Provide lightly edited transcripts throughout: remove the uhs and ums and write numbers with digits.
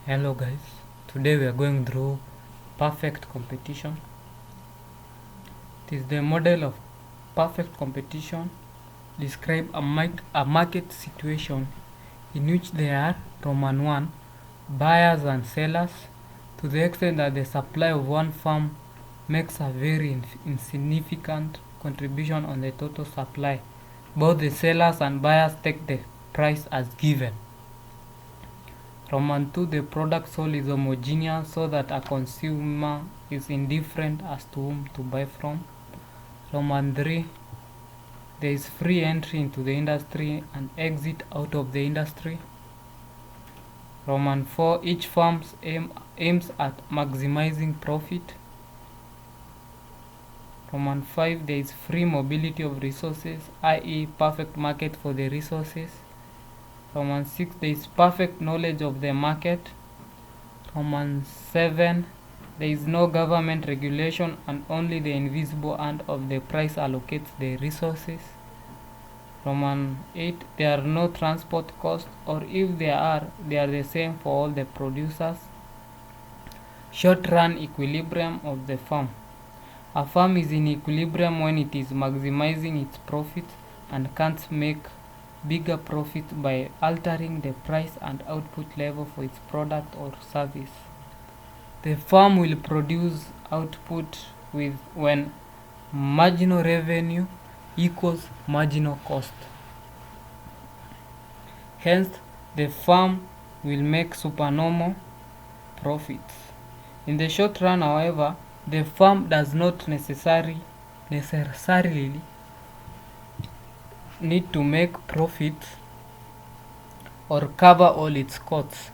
Hello guys, today we are going through perfect competition. It is the model of perfect competition. Describe a market situation in which there are Roman 1 buyers and sellers to the extent that the supply of one firm makes a very insignificant contribution on the total supply. Both the sellers and buyers take the price as given. Roman 2, the product sold is homogeneous so that a consumer is indifferent as to whom to buy from. Roman 3, there is free entry into the industry and exit out of the industry. Roman 4, each firm aims at maximizing profit. Roman 5, there is free mobility of resources, i.e. perfect market for the resources. Roman 6, there is perfect knowledge of the market. Roman 7, there is no government regulation and only the invisible hand of the price allocates the resources. Roman 8, there are no transport costs, or if there are, they are the same for all the producers. Short run equilibrium of the firm. A firm is in equilibrium when it is maximizing its profits and can't make bigger profit by altering the price and output level for its product or service. The firm will produce output with when marginal revenue equals marginal cost. Hence, the firm will make supernormal profits. In the short run, however, the firm does not necessarily need to make profits or cover all its costs.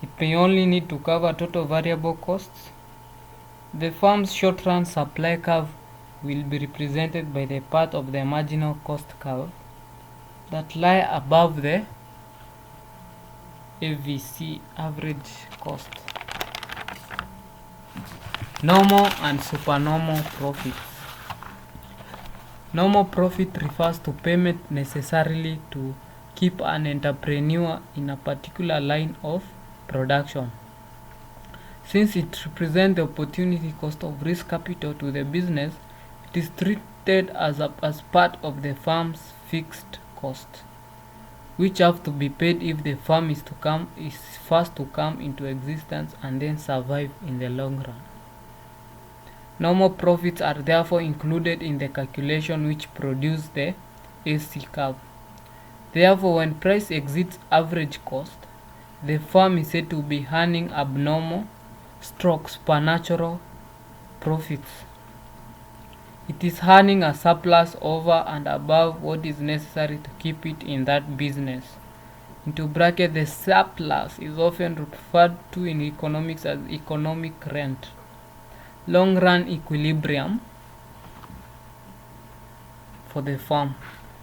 It may only need to cover total variable costs. The firm's short-run supply curve will be represented by the part of the marginal cost curve that lie above the AVC, average cost. Normal and supernormal profits. Normal profit refers to payment necessarily to keep an entrepreneur in a particular line of production. Since it represents the opportunity cost of risk capital to the business, it is treated as part of the firm's fixed costs, which have to be paid if the firm is first to come into existence and then survive in the long run. Normal profits are therefore included in the calculation which produce the AC curve. Therefore, when price exceeds average cost, the firm is said to be earning abnormal supernatural profits. It is earning a surplus over and above what is necessary to keep it in that business. Into bracket, the surplus is often referred to in economics as economic rent. Long run equilibrium for the firm.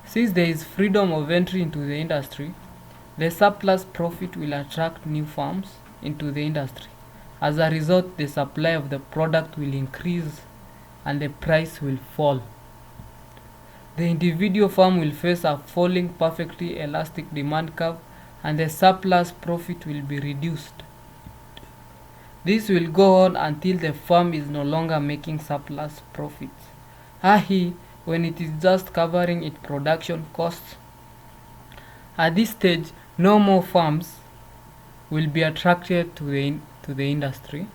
Since there is freedom of entry into the industry, the surplus profit will attract new firms into the industry. As a result, the supply of the product will increase and the price will fall. The individual firm will face a falling perfectly elastic demand curve and the surplus profit will be reduced. This will go on until the firm is no longer making surplus profits, i.e. when it is just covering its production costs. At this stage, no more firms will be attracted to the industry.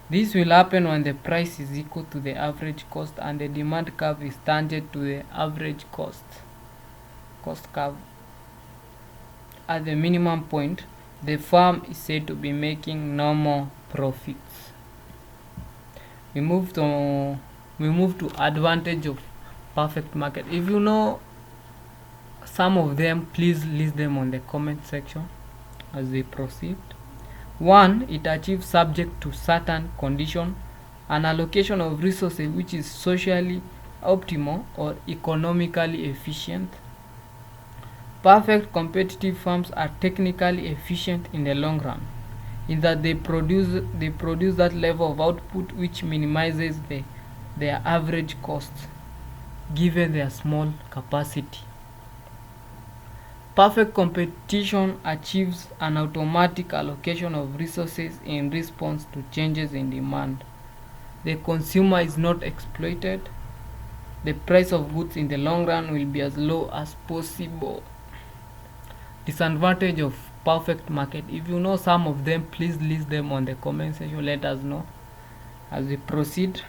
This will happen when the price is equal to the average cost and the demand curve is tangent to the average cost curve. At the minimum point, the firm is said to be making normal profits. We move to advantage of perfect market. If you know some of them, please list them on the comment section as we proceed. 1. It achieves subject to certain condition an allocation of resources which is socially optimal or economically efficient. Perfect competitive firms are technically efficient in the long run, in that they produce that level of output which minimizes their average costs given their small capacity. Perfect competition achieves an automatic allocation of resources in response to changes in demand. The consumer is not exploited. The price of goods in the long run will be as low as possible. Disadvantage of perfect market. If you know some of them, please list them on the comment section. Let us know as we proceed.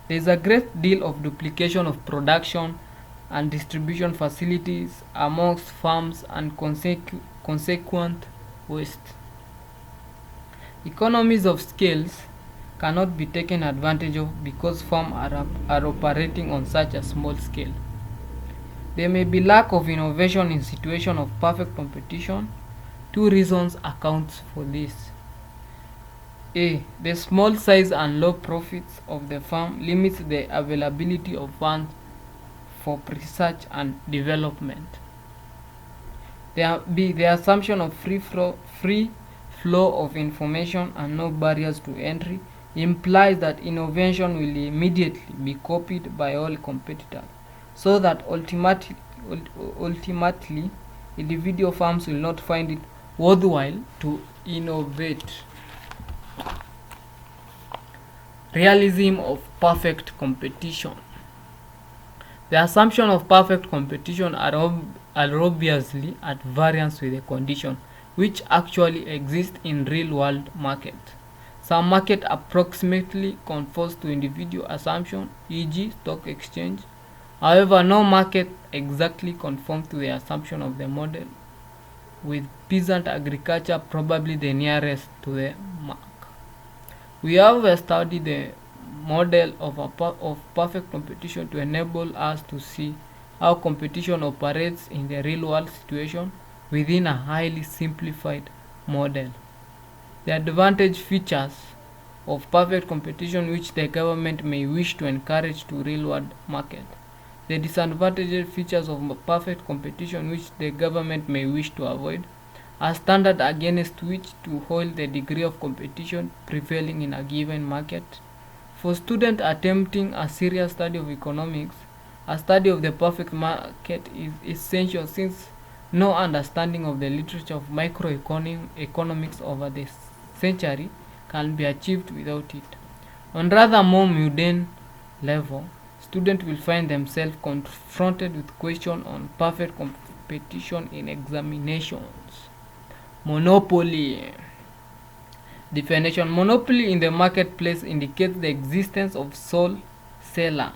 There is a great deal of duplication of production and distribution facilities amongst farms and consequent waste. Economies of scales cannot be taken advantage of because farms are operating on such a small scale. There may be lack of innovation in situation of perfect competition. Two reasons accounts for this. A. The small size and low profits of the farm limits the availability of funds for research and development. B. The assumption of free flow of information and no barriers to entry implies that innovation will immediately be copied by all competitors, so that ultimately individual firms will not find it worthwhile to innovate. Realism of perfect competition. The assumption of perfect competition are obviously at variance with the condition which actually exist in real world market. Some market approximately conforms to individual assumption, e.g. stock exchange. However, no market exactly conforms to the assumption of the model, with peasant agriculture probably the nearest to the mark. We have studied the model of perfect competition to enable us to see how competition operates in the real world situation within a highly simplified model. The advantage features of perfect competition which the government may wish to encourage to real world market. The disadvantage features of perfect competition which the government may wish to avoid. A standard against which to hold the degree of competition prevailing in a given market. For students attempting a serious study of economics, a study of the perfect market is essential, since no understanding of the literature of microeconomics over the century can be achieved without it. On rather more mundane level, students will find themselves confronted with questions on perfect competition in examinations. Monopoly. Definition. Monopoly in the marketplace indicates the existence of sole seller.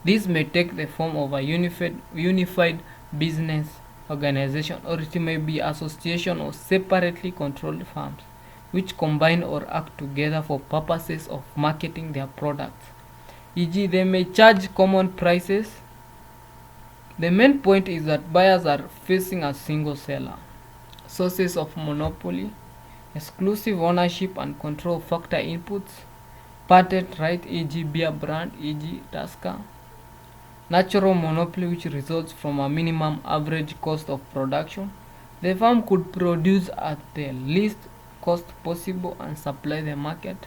This may take the form of a unified business organization, or it may be association of separately controlled firms which combine or act together for purposes of marketing their products. E.g., they may charge common prices. The main point is that buyers are facing a single seller. Sources of monopoly: exclusive ownership and control factor inputs, patent right, e.g. beer brand, e.g. Tusker. Natural monopoly, which results from a minimum average cost of production. The firm could produce at the least cost possible and supply the market.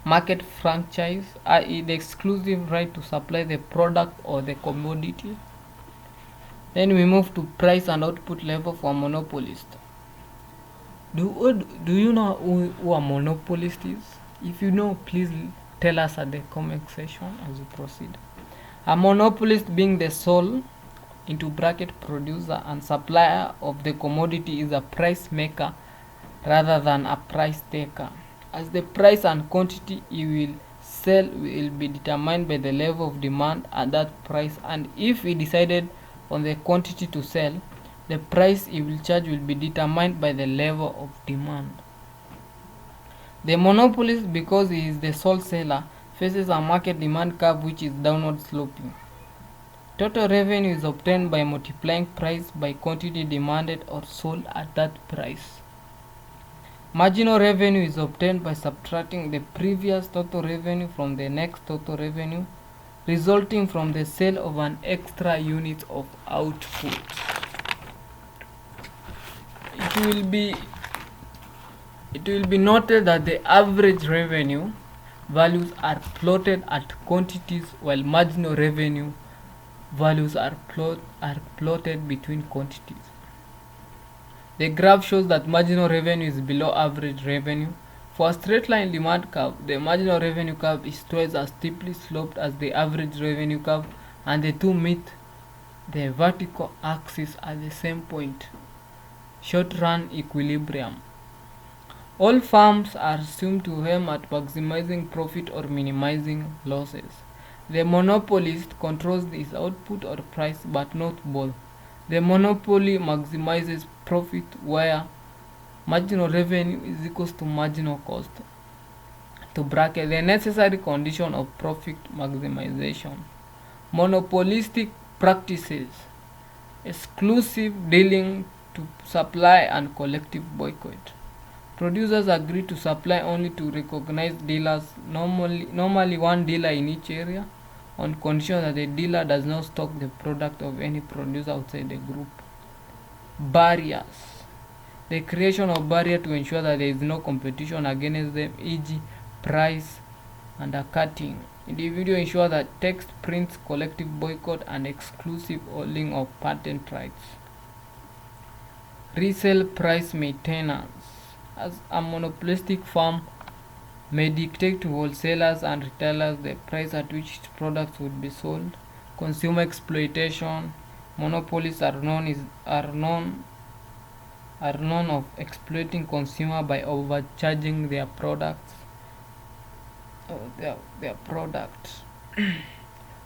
Market franchise, i.e. the exclusive right to supply the product or the commodity. Then we move to price and output level for monopolist. Do you know who a monopolist is? If you know, please tell us at the comment section as we proceed. A monopolist, being the sole into bracket producer and supplier of the commodity, is a price maker rather than a price taker, as the price and quantity he will sell will be determined by the level of demand at that price, and if he decided on the quantity to sell, the price he will charge will be determined by the level of demand. The monopolist, because he is the sole seller, faces a market demand curve which is downward sloping. Total revenue is obtained by multiplying price by quantity demanded or sold at that price. Marginal revenue is obtained by subtracting the previous total revenue from the next total revenue, resulting from the sale of an extra unit of output. It will be noted that the average revenue values are plotted at quantities, while marginal revenue values are plotted between quantities. The graph shows that marginal revenue is below average revenue. For a straight line demand curve, the marginal revenue curve is twice as steeply sloped as the average revenue curve, and the two meet the vertical axis at the same point. Short-run equilibrium. All firms are assumed to aim at maximizing profit or minimizing losses. The monopolist controls his output or price, but not both. The monopoly maximizes profit where marginal revenue is equals to marginal cost. To bracket the necessary condition of profit maximization. Monopolistic practices, exclusive dealing to supply and collective boycott. Producers agree to supply only to recognized dealers, normally one dealer in each area, on condition that the dealer does not stock the product of any producer outside the group. Barriers. The creation of barrier to ensure that there is no competition against them, e.g. price undercutting. Individual ensure that text prints, collective boycott, and exclusive holding of patent rights. Resale price maintenance. As a monopolistic firm may dictate to wholesalers and retailers the price at which products would be sold. Consumer exploitation. Monopolies are known of exploiting consumer by overcharging their products. Their product.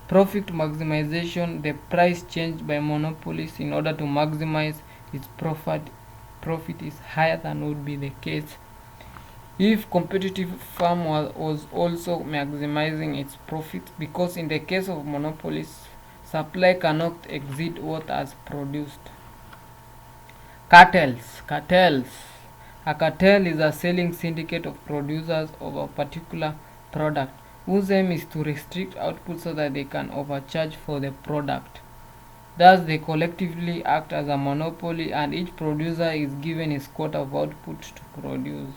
Profit maximization. The price changed by monopolies in order to maximize its profit is higher than would be the case if competitive firm was also maximizing its profits, because in the case of monopolies, supply cannot exceed what is produced. Cartels. A cartel is a selling syndicate of producers of a particular product whose aim is to restrict output so that they can overcharge for the product. Thus, they collectively act as a monopoly, and each producer is given his quota of output to produce.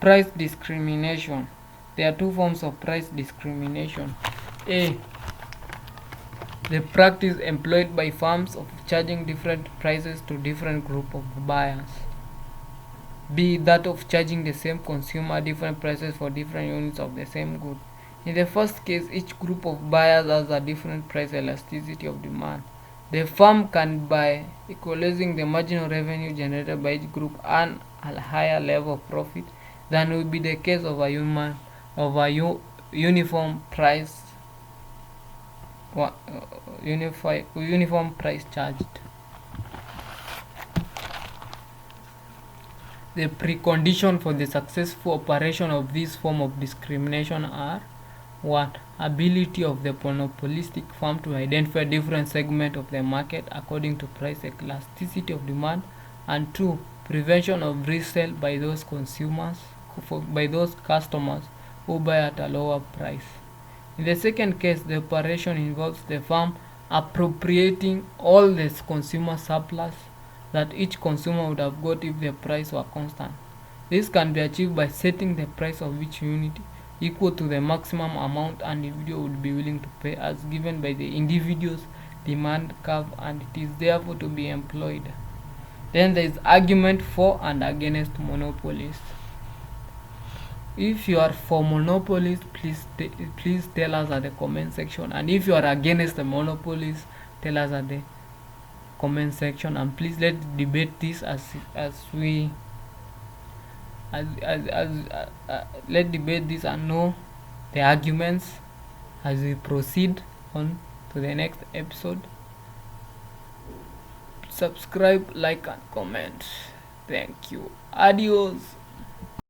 Price discrimination. There are two forms of price discrimination. A. The practice employed by firms of charging different prices to different group of buyers. B. That of charging the same consumer different prices for different units of the same good. In the first case, each group of buyers has a different price elasticity of demand. The firm can, by equalizing the marginal revenue generated by each group, earn a higher level of profit than would be the case of a uniform price charged. The precondition for the successful operation of this form of discrimination are: 1. Ability of the monopolistic firm to identify different segments of the market according to price elasticity of demand, and 2. Prevention of resale by those customers who buy at a lower price. In the second case, the operation involves the firm appropriating all the consumer surplus that each consumer would have got if the price were constant. This can be achieved by setting the price of each unit equal to the maximum amount an individual would be willing to pay as given by the individual's demand curve, and it is therefore to be employed. Then there is argument for and against monopolies. If you are for monopolies, please tell us at the comment section, and if you are against the monopolies, tell us at the comment section. And please let's debate this let's debate this and know the arguments as we proceed on to the next episode. Subscribe, like, and comment. Thank you. Adios.